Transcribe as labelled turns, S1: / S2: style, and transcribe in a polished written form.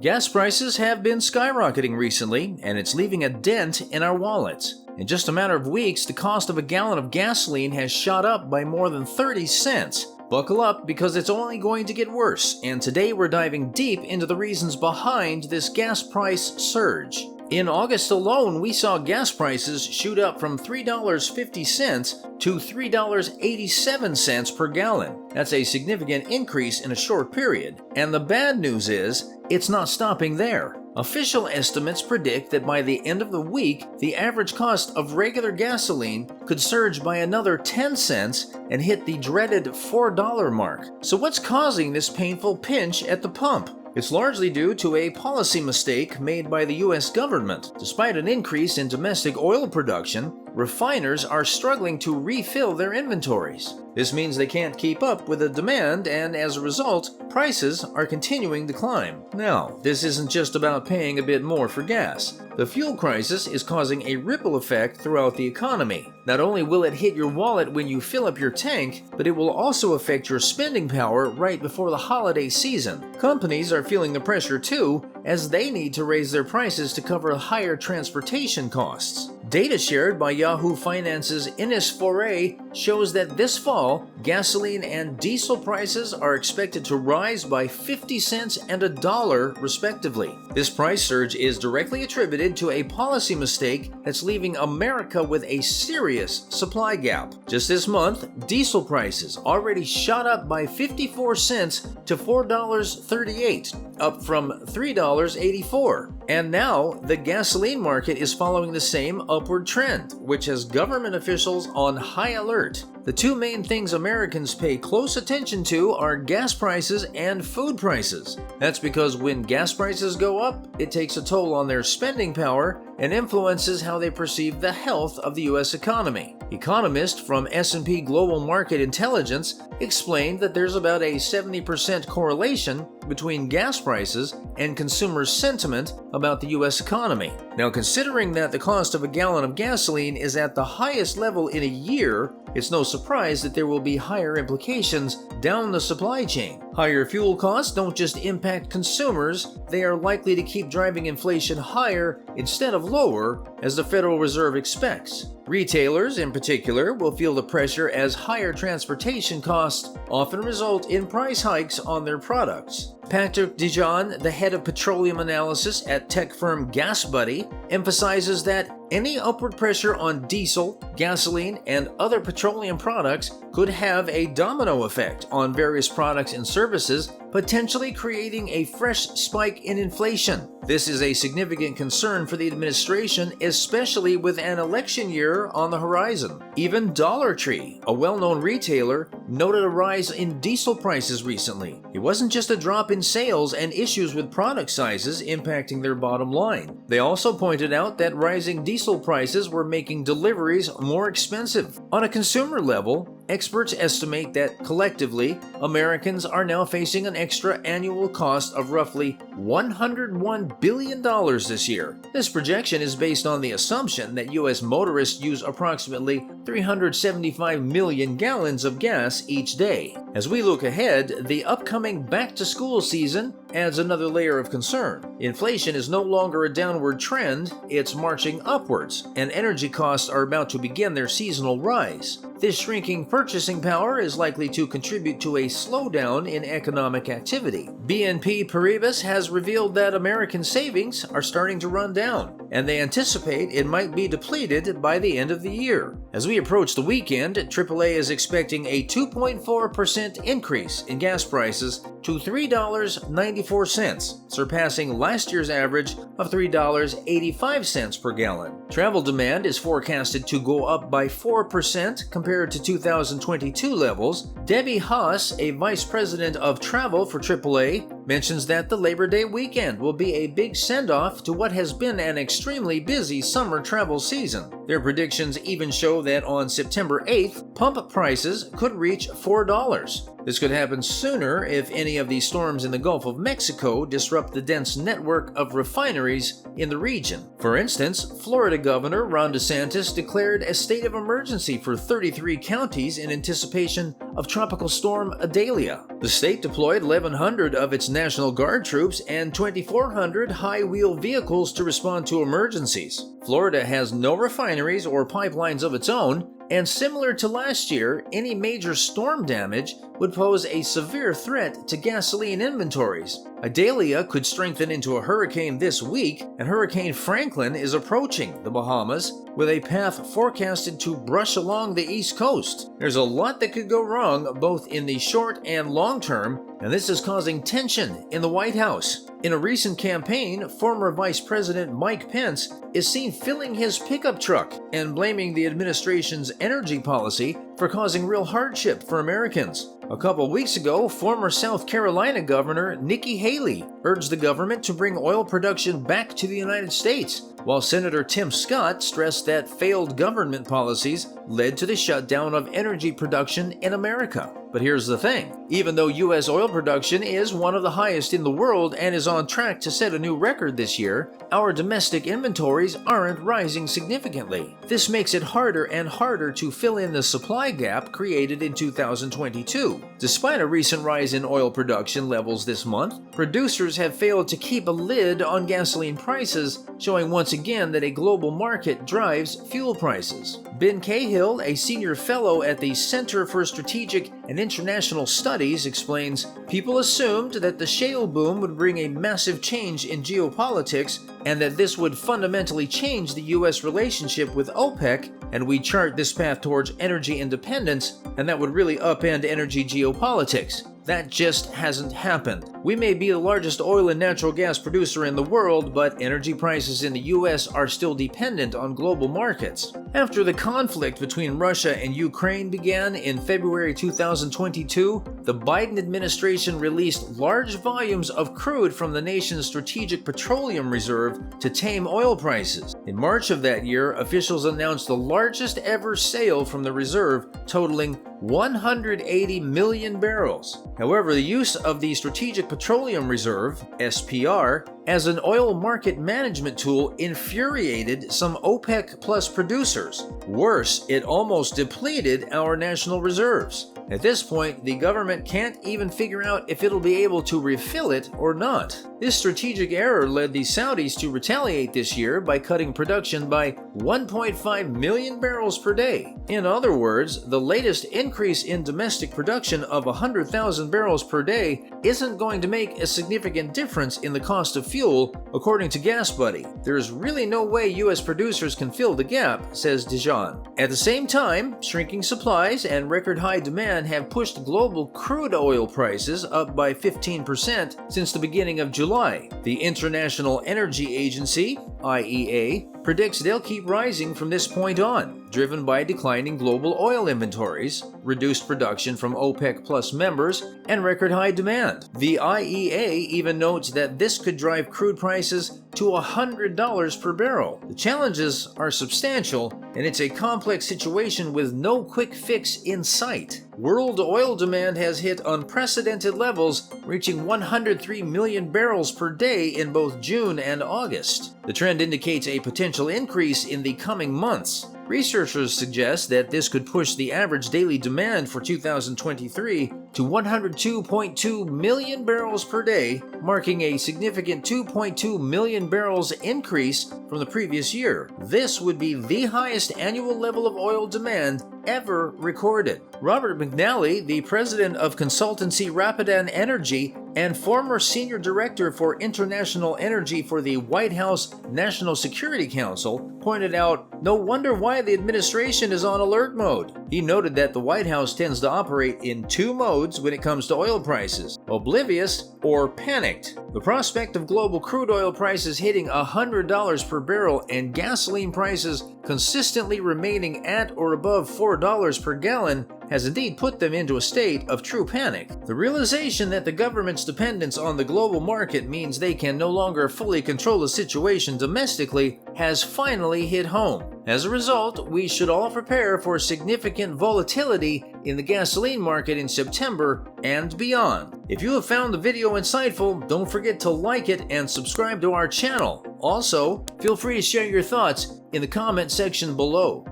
S1: Gas prices have been skyrocketing recently, and it's leaving a dent in our wallets. In just a matter of weeks, the cost of a gallon of gasoline has shot up by more than 30 cents. Buckle up because it's only going to get worse, and today we're diving deep into the reasons behind this gas price surge. In August alone, we saw gas prices shoot up from $3.50 to $3.87 per gallon. That's a significant increase in a short period. And the bad news is, it's not stopping there. Official estimates predict that by the end of the week, the average cost of regular gasoline could surge by another 10 cents and hit the dreaded $4 mark. So what's causing this painful pinch at the pump? It's largely due to a policy mistake made by the U.S. government. Despite an increase in domestic oil production, refiners are struggling to refill their inventories. This means they can't keep up with the demand, and as a result, prices are continuing to climb. Now, this isn't just about paying a bit more for gas. The fuel crisis is causing a ripple effect throughout the economy. Not only will it hit your wallet when you fill up your tank, but it will also affect your spending power right before the holiday season. Companies are feeling the pressure too, as they need to raise their prices to cover higher transportation costs. Data shared by Yahoo Finance's Ines Foray shows that this fall, gasoline and diesel prices are expected to rise by 50 cents and $1 respectively. This price surge is directly attributed to a policy mistake that's leaving America with a serious supply gap. Just this month, diesel prices already shot up by 54 cents to $4.38, up from $3.84. And now, the gasoline market is following the same upward trend, which has government officials on high alert. The two main things Americans pay close attention to are gas prices and food prices. That's because when gas prices go up, it takes a toll on their spending power and influences how they perceive the health of the U.S. economy. Economists from S&P Global Market Intelligence explained that there's about a 70% correlation between gas prices and consumer sentiment about the U.S. economy. Now, considering that the cost of a gallon of gasoline is at the highest level in a year, it's no surprise that there will be higher implications down the supply chain. Higher fuel costs don't just impact consumers, they are likely to keep driving inflation higher instead of lower, as the Federal Reserve expects. Retailers, in particular, will feel the pressure as higher transportation costs often result in price hikes on their products. Patrick Dijon, the head of petroleum analysis at tech firm GasBuddy, emphasizes that any upward pressure on diesel, gasoline, and other petroleum products could have a domino effect on various products and services, potentially creating a fresh spike in inflation. This is a significant concern for the administration, especially with an election year on the horizon. Even Dollar Tree, a well-known retailer, noted a rise in diesel prices recently. It wasn't just a drop in sales and issues with product sizes impacting their bottom line. They also pointed out that rising diesel prices were making deliveries more expensive. On a consumer level, experts estimate that collectively, Americans are now facing an extra annual cost of roughly $101 billion this year. This projection is based on the assumption that U.S. motorists use approximately 375 million gallons of gas each day. As we look ahead, the upcoming back-to-school season adds another layer of concern. Inflation is no longer a downward trend, it's marching upwards, and energy costs are about to begin their seasonal rise. This shrinking purchasing power is likely to contribute to a slowdown in economic activity. BNP Paribas has revealed that American savings are starting to run down, and they anticipate it might be depleted by the end of the year. As we approach the weekend, AAA is expecting a 2.4% increase in gas prices to $3.94, surpassing last year's average of $3.85 per gallon. Travel demand is forecasted to go up by 4% compared to 2022 levels. Debbie Haas, a vice president of travel for AAA, mentions that the Labor Day weekend will be a big send-off to what has been an extremely busy summer travel season. Their predictions even show that on September 8th, pump prices could reach $4. This could happen sooner if any of these storms in the Gulf of Mexico disrupt the dense network of refineries in the region. For instance, Florida Governor Ron DeSantis declared a state of emergency for 33 counties in anticipation of Tropical Storm Idalia. The state deployed 1,100 of its National Guard troops and 2,400 high-wheel vehicles to respond to emergencies. Florida has no refineries or pipelines of its own, and similar to last year, any major storm damage would pose a severe threat to gasoline inventories. Idalia could strengthen into a hurricane this week, and Hurricane Franklin is approaching the Bahamas with a path forecasted to brush along the East Coast. There's a lot that could go wrong both in the short and long term, and this is causing tension in the White House. In a recent campaign, former Vice President Mike Pence is seen filling his pickup truck and blaming the administration's energy policy for causing real hardship for Americans. A couple weeks ago, former South Carolina Governor Nikki Haley urged the government to bring oil production back to the United States, while Senator Tim Scott stressed that failed government policies led to the shutdown of energy production in America. But here's the thing. Even though U.S. oil production is one of the highest in the world and is on track to set a new record this year, our domestic inventories aren't rising significantly. This makes it harder and harder to fill in the supply gap created in 2022. Despite a recent rise in oil production levels this month, producers have failed to keep a lid on gasoline prices, showing once again that a global market drives fuel prices. Ben Cahill, a senior fellow at the Center for Strategic and International Studies, explains, "People assumed that the shale boom would bring a massive change in geopolitics and that this would fundamentally change the U.S. relationship with OPEC, and we chart this path towards energy independence, and that would really upend energy geopolitics. That just hasn't happened. We may be the largest oil and natural gas producer in the world, but energy prices in the U.S. are still dependent on global markets." After the conflict between Russia and Ukraine began in February 2022, the Biden administration released large volumes of crude from the nation's Strategic Petroleum Reserve to tame oil prices. In March of that year, officials announced the largest ever sale from the reserve, totaling 180 million barrels. However, the use of the Strategic Petroleum Reserve, SPR, as an oil market management tool infuriated some OPEC Plus producers. Worse, it almost depleted our national reserves. At this point, the government can't even figure out if it'll be able to refill it or not. This strategic error led the Saudis to retaliate this year by cutting production by 1.5 million barrels per day. In other words, the latest increase in domestic production of 100,000 barrels per day isn't going to make a significant difference in the cost of fuel, according to GasBuddy. There is really no way U.S. producers can fill the gap, says Dijon. At the same time, shrinking supplies and record high demand have pushed global crude oil prices up by 15% since the beginning of July. The International Energy Agency, IEA, predicts they'll keep rising from this point on, driven by declining global oil inventories, reduced production from OPEC Plus members, and record high demand. The IEA even notes that this could drive crude prices to $100 per barrel. The challenges are substantial, and it's a complex situation with no quick fix in sight. World oil demand has hit unprecedented levels, reaching 103 million barrels per day in both June and August. The trend indicates a potential increase in the coming months. Researchers suggest that this could push the average daily demand for 2023 to 102.2 million barrels per day, marking a significant 2.2 million barrels increase from the previous year. This would be the highest annual level of oil demand ever recorded. Robert McNally, the president of consultancy Rapidan Energy and former senior director for international energy for the White House National Security Council, pointed out, "No wonder why the administration is on alert mode." He noted that the White House tends to operate in two modes when it comes to oil prices: oblivious or panicked. The prospect of global crude oil prices hitting $100 per barrel and gasoline prices consistently remaining at or above $4 per gallon has indeed put them into a state of true panic. The realization that the government's dependence on the global market means they can no longer fully control the situation domestically has finally hit home. As a result, we should all prepare for significant volatility in the gasoline market in September and beyond. If you have found the video insightful, don't forget to like it and subscribe to our channel. Also, feel free to share your thoughts in the comment section below.